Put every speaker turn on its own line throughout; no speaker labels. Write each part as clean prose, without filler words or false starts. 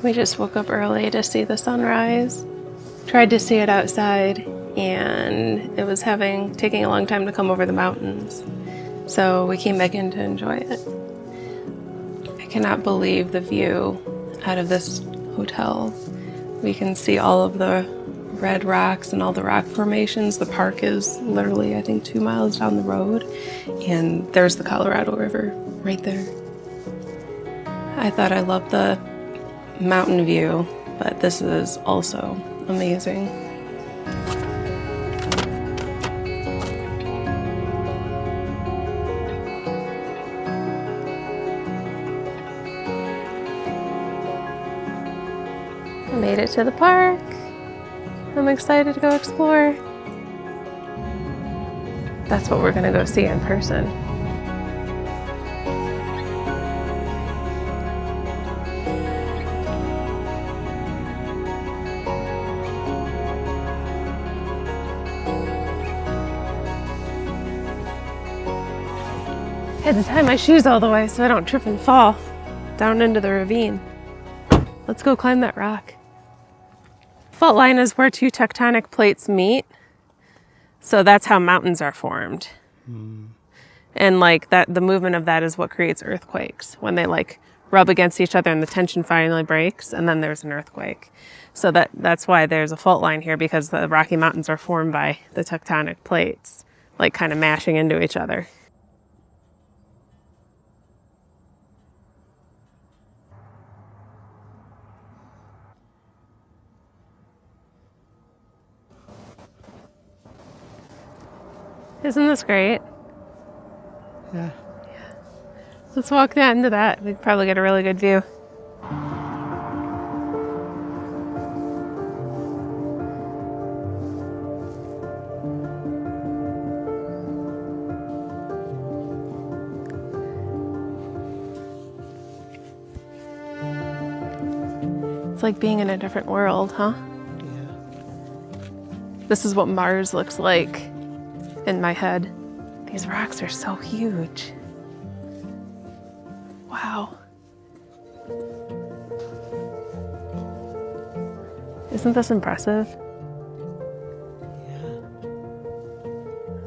We just woke up early to see the sunrise. Tried to see it outside, and it was taking a long time to come over the mountains. So we came back in to enjoy it. I cannot believe the view out of this hotel. We can see all of the red rocks and all the rock formations. The park is literally, I think, 2 miles down the road, and there's the Colorado River right there. I thought I loved the mountain view, but this is also amazing. I made it to the park. I'm excited to go explore. That's what we're gonna go see in person. I had to tie my shoes all the way so I don't trip and fall down into the ravine. Let's go climb that rock. Fault line is where two tectonic plates meet. So that's how mountains are formed. And like that, the movement of that is what creates earthquakes, when they like rub against each other and the tension finally breaks, and then there's an earthquake. So that's why there's a fault line here, because the Rocky Mountains are formed by the tectonic plates, like kind of mashing into each other. Isn't this great?
Yeah.
Let's walk down into that. We'd probably get a really good view. It's like being in a different world, huh?
Yeah.
This is what Mars looks like in my head. These rocks are so huge. Wow. Isn't this impressive?
Yeah.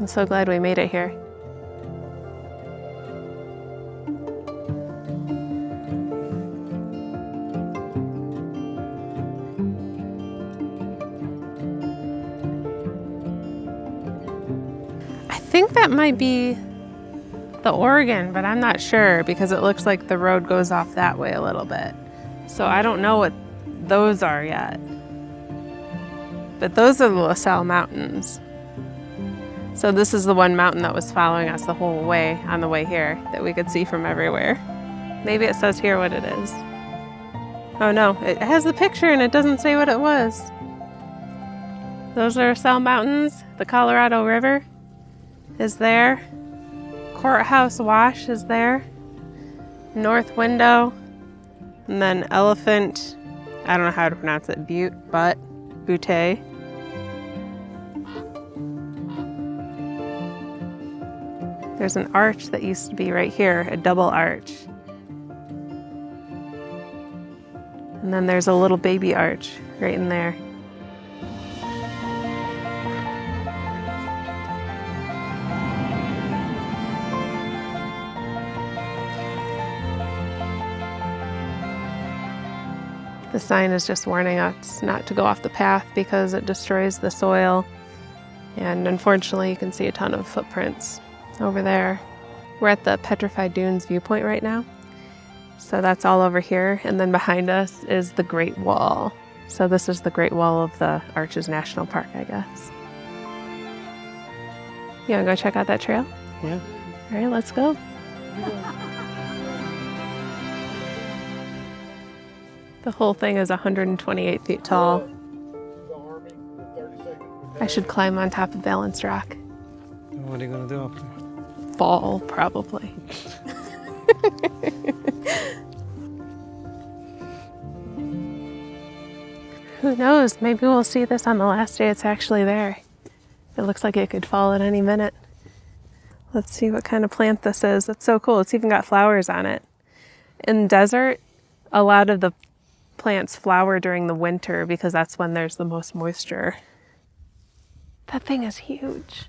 I'm so glad we made it here. I think that might be the Oregon, but I'm not sure because it looks like the road goes off that way a little bit. So I don't know what those are yet. But those are the La Salle Mountains. So this is the one mountain that was following us the whole way on the way here that we could see from everywhere. Maybe it says here what it is. Oh no, it has the picture and it doesn't say what it was. Those are La Salle Mountains. The Colorado River is there. Courthouse Wash is there. North Window. And then Elephant, I don't know how to pronounce it, Butte. There's an arch that used to be right here, a double arch. And then there's a little baby arch right in there. The sign is just warning us not to go off the path because it destroys the soil. And unfortunately, you can see a ton of footprints over there. We're at the Petrified Dunes viewpoint right now. So that's all over here. And then behind us is the Great Wall. So this is the Great Wall of the Arches National Park, I guess. You wanna go check out that trail?
Yeah.
All right, let's go. The whole thing is 128 feet tall. I should climb on top of Balanced Rock.
What are you gonna do up there?
Fall, probably. Who knows? Maybe we'll see this on the last day it's actually there. It looks like it could fall at any minute. Let's see what kind of plant this is. It's so cool. It's even got flowers on it. In the desert, a lot of the plants flower during the winter because that's when there's the most moisture. That thing is huge.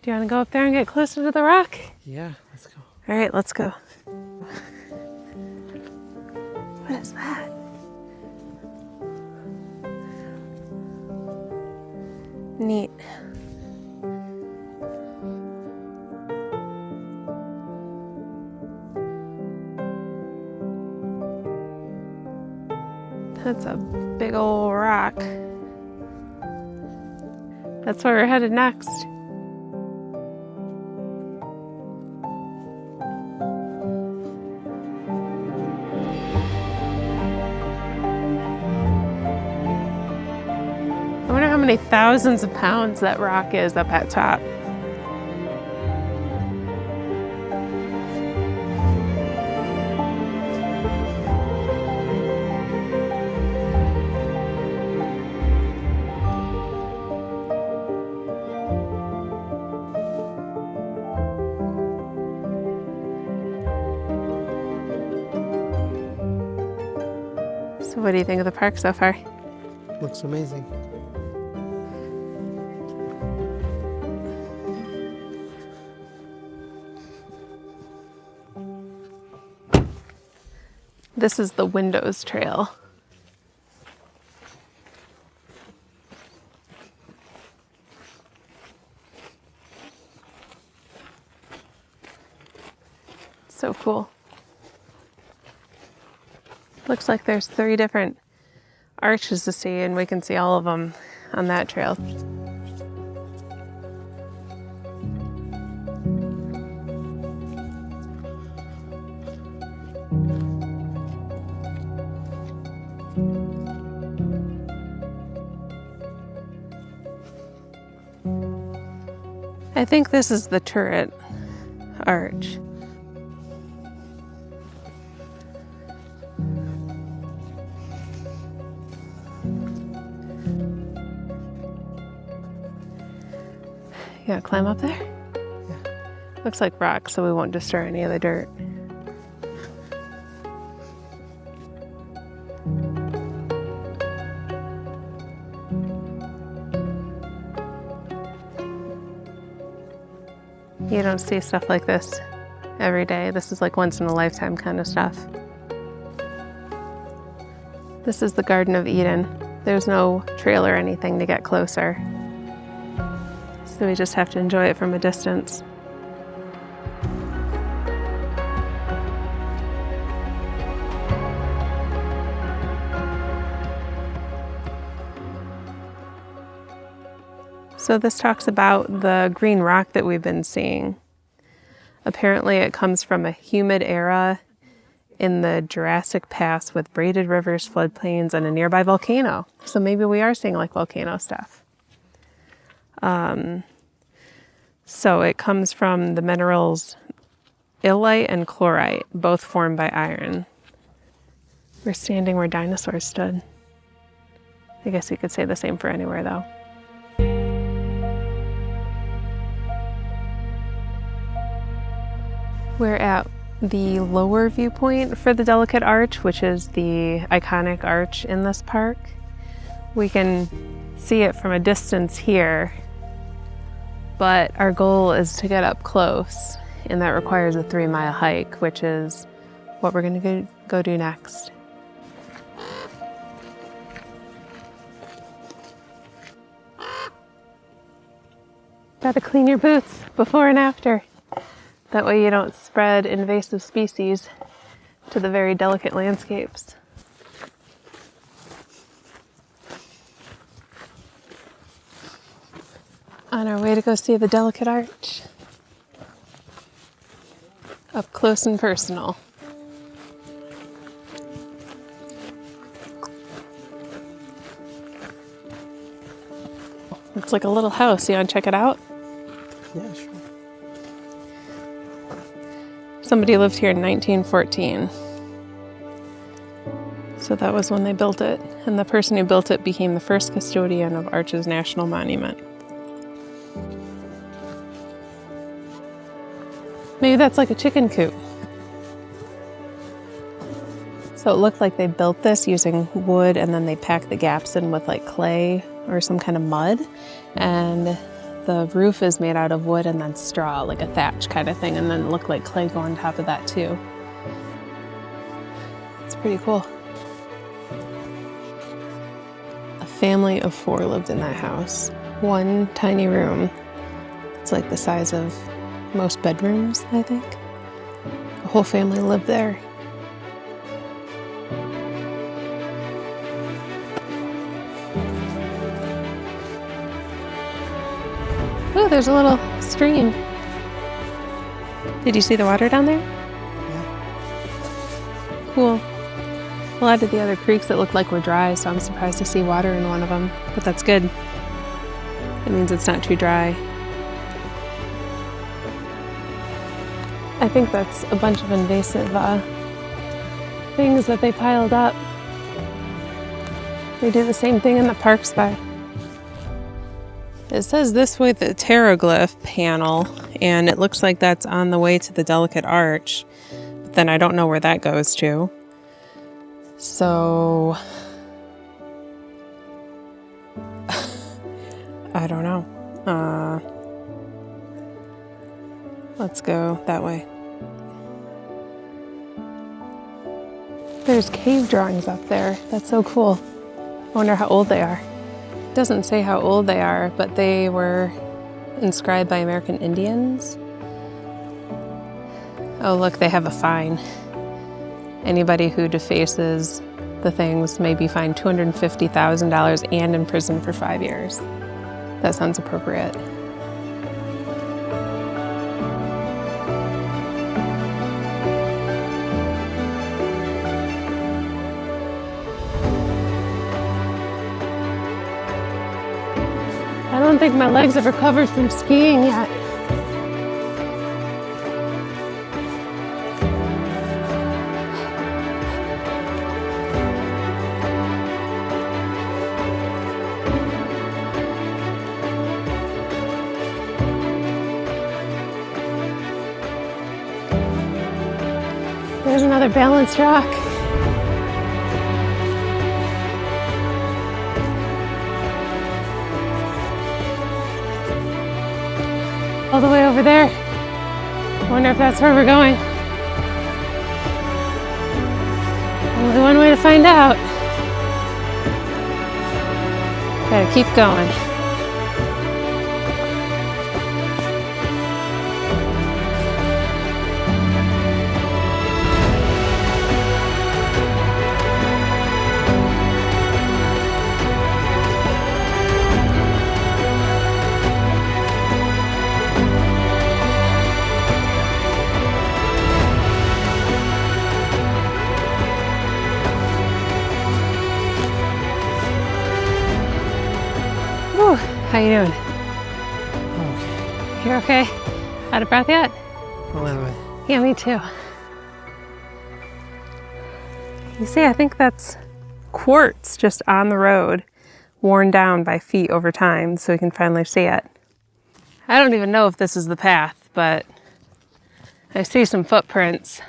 Do you want to go up there and get closer to the rock?
Yeah, let's go.
All right, let's go. What is that? Neat. That's a big old rock. That's where we're headed next. I wonder how many thousands of pounds that rock is up at top. So what do you think of the park so far?
Looks amazing.
This is the Windows Trail. So cool. Looks like there's 3 different arches to see, and we can see all of them on that trail. I think this is the turret arch. You gonna climb up there?
Yeah.
Looks like rock, so we won't disturb any of the dirt. You don't see stuff like this every day. This is like once in a lifetime kind of stuff. This is the Garden of Eden. There's no trail or anything to get closer. So we just have to enjoy it from a distance. So this talks about the green rock that we've been seeing. Apparently it comes from a humid era in the Jurassic Past with braided rivers, floodplains, and a nearby volcano. So maybe we are seeing like volcano stuff. So it comes from the minerals illite and chlorite, both formed by iron. We're standing where dinosaurs stood. I guess you could say the same for anywhere though. We're at the lower viewpoint for the Delicate Arch, which is the iconic arch in this park. We can see it from a distance here, but our goal is to get up close, and that requires a 3-mile hike, which is what we're gonna go do next. Gotta clean your boots before and after. That way you don't spread invasive species to the very delicate landscapes. On our way to go see the Delicate Arch. Up close and personal. It's like a little house. You want to check it out?
Yeah, sure.
Somebody lived here in 1914. So that was when they built it. And the person who built it became the first custodian of Arches National Monument. Maybe that's like a chicken coop. So it looked like they built this using wood and then they packed the gaps in with like clay or some kind of mud. And the roof is made out of wood and then straw, like a thatch kind of thing, and then looked like clay go on top of that too. It's pretty cool. A family of 4 lived in that house. One tiny room. It's like the size of most bedrooms, I think. The whole family lived there. Oh, there's a little stream. Did you see the water down there?
Yeah.
Cool. A lot of the other creeks that looked like were dry, so I'm surprised to see water in one of them. But that's good. It means it's not too dry. I think that's a bunch of invasive things that they piled up. They do the same thing in the parks by. It says this way the pteroglyph panel, and it looks like that's on the way to the delicate arch. But then I don't know where that goes to. So I don't know. Let's go that way. There's cave drawings up there. That's so cool. I wonder how old they are. It doesn't say how old they are, but they were inscribed by American Indians. Oh, look, they have a fine. Anybody who defaces the things may be fined $250,000 and in prison for 5 years. That sounds appropriate. I don't think my legs have recovered from skiing yet. There's another balanced rock. All the way over there. I wonder if that's where we're going. Only one way to find out. Gotta keep going. How you doing?
Okay.
You're okay? Out of breath yet?
A little bit.
Yeah, me too. You see, I think that's quartz just on the road, worn down by feet over time, so we can finally see it. I don't even know if this is the path, but I see some footprints.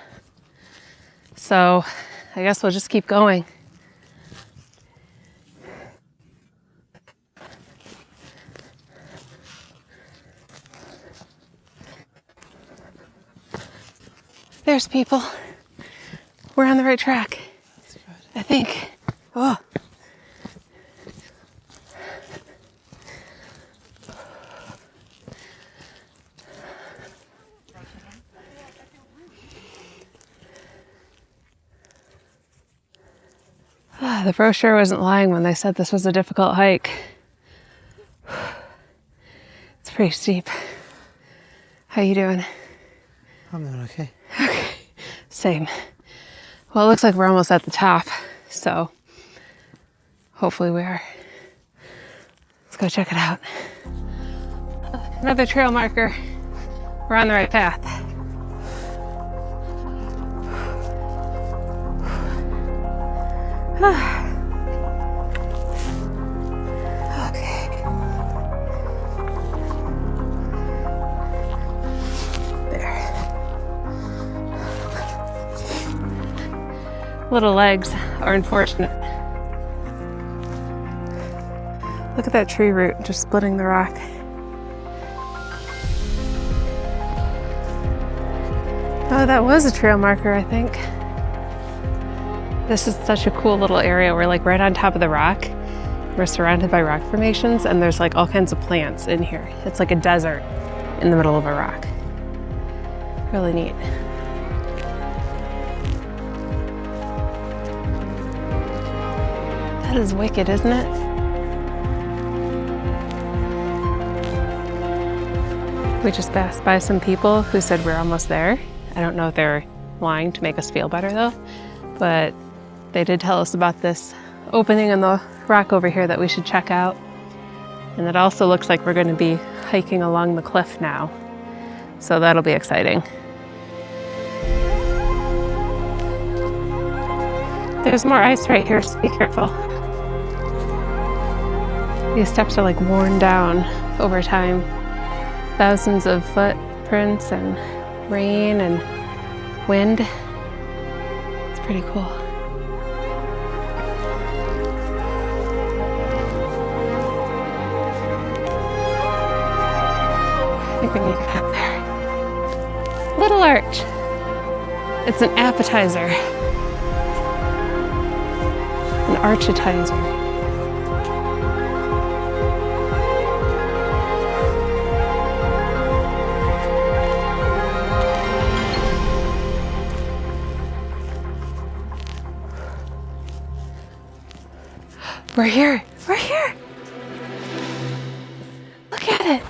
So I guess we'll just keep going. There's people. We're on the right track.
That's good.
I think. Oh. The brochure wasn't lying when they said this was a difficult hike. It's pretty steep. How you doing?
I'm doing okay.
Okay, same. Well, it looks like we're almost at the top, so hopefully we are. Let's go check it out. Another trail marker. We're on the right path. Okay. There. little legs are unfortunate. Look at that tree root just splitting the rock. Oh, that was a trail marker, I think. This is such a cool little area. We're like right on top of the rock. We're surrounded by rock formations and there's like all kinds of plants in here. It's like a desert in the middle of a rock. Really neat. That is wicked, isn't it? We just passed by some people who said we're almost there. I don't know if they're lying to make us feel better though, but they did tell us about this opening in the rock over here that we should check out. And it also looks like we're going to be hiking along the cliff now. So that'll be exciting. There's more ice right here, so be careful. These steps are like worn down over time. Thousands of footprints and rain and wind. It's pretty cool. I think we need to get up there. Little arch. It's an appetizer. An architizer. We're here! We're here! Look at it!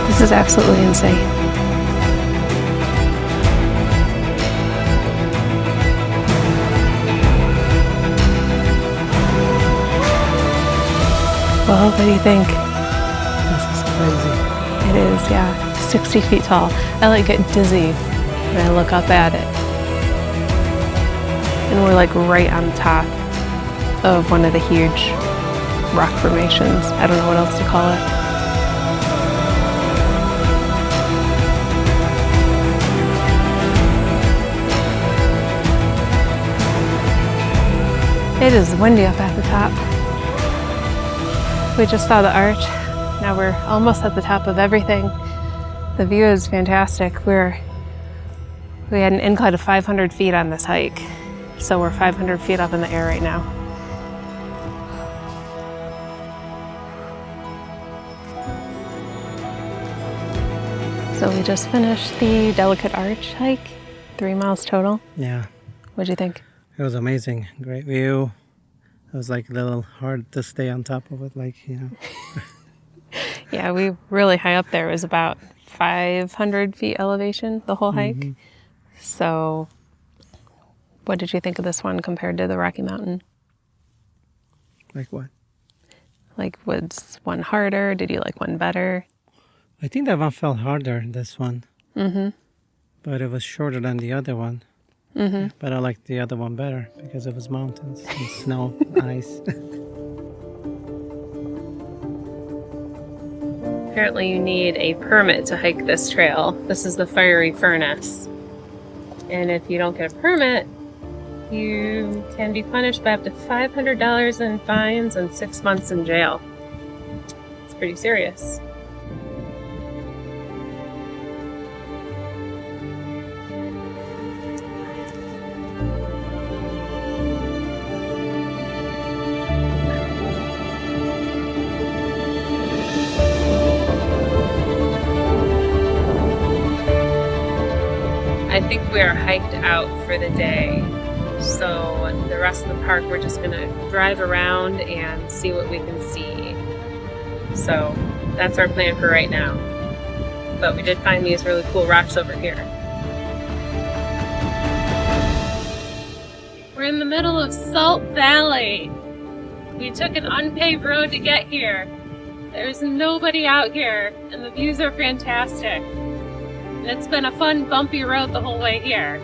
This is absolutely insane. Well, what do you think?
This is crazy.
It is, yeah. 60 feet tall. I like get dizzy when I look up at it. And we're like right on top of one of the huge rock formations. I don't know what else to call it. It is windy up at the top. We just saw the arch. Now we're almost at the top of everything. The view is fantastic. We had an incline of 500 feet on this hike. So we're 500 feet up in the air right now. So we just finished the Delicate Arch hike, 3 miles total.
Yeah.
What'd you think?
It was amazing. Great view. It was like a little hard to stay on top of it, like, you know.
Yeah, we really high up there. It was about 500 feet elevation, the whole hike. Mm-hmm. So what did you think of this one compared to the Rocky Mountain?
Like what?
Like, was one harder? Did you like one better?
I think that one felt harder, this one.
Mm-hmm.
But it was shorter than the other one. Mm-hmm. But I liked the other one better because it was mountains and snow, ice.
Apparently you need a permit to hike this trail. This is the Fiery Furnace. And if you don't get a permit, you can be punished by up to $500 in fines and 6 months in jail. It's pretty serious. I think we are hiked out for the day, so the rest of the park we're just going to drive around and see what we can see. So that's our plan for right now. But we did find these really cool rocks over here. We're in the middle of Salt Valley. We took an unpaved road to get here. There's nobody out here, and the views are fantastic. It's been a fun, bumpy road the whole way here.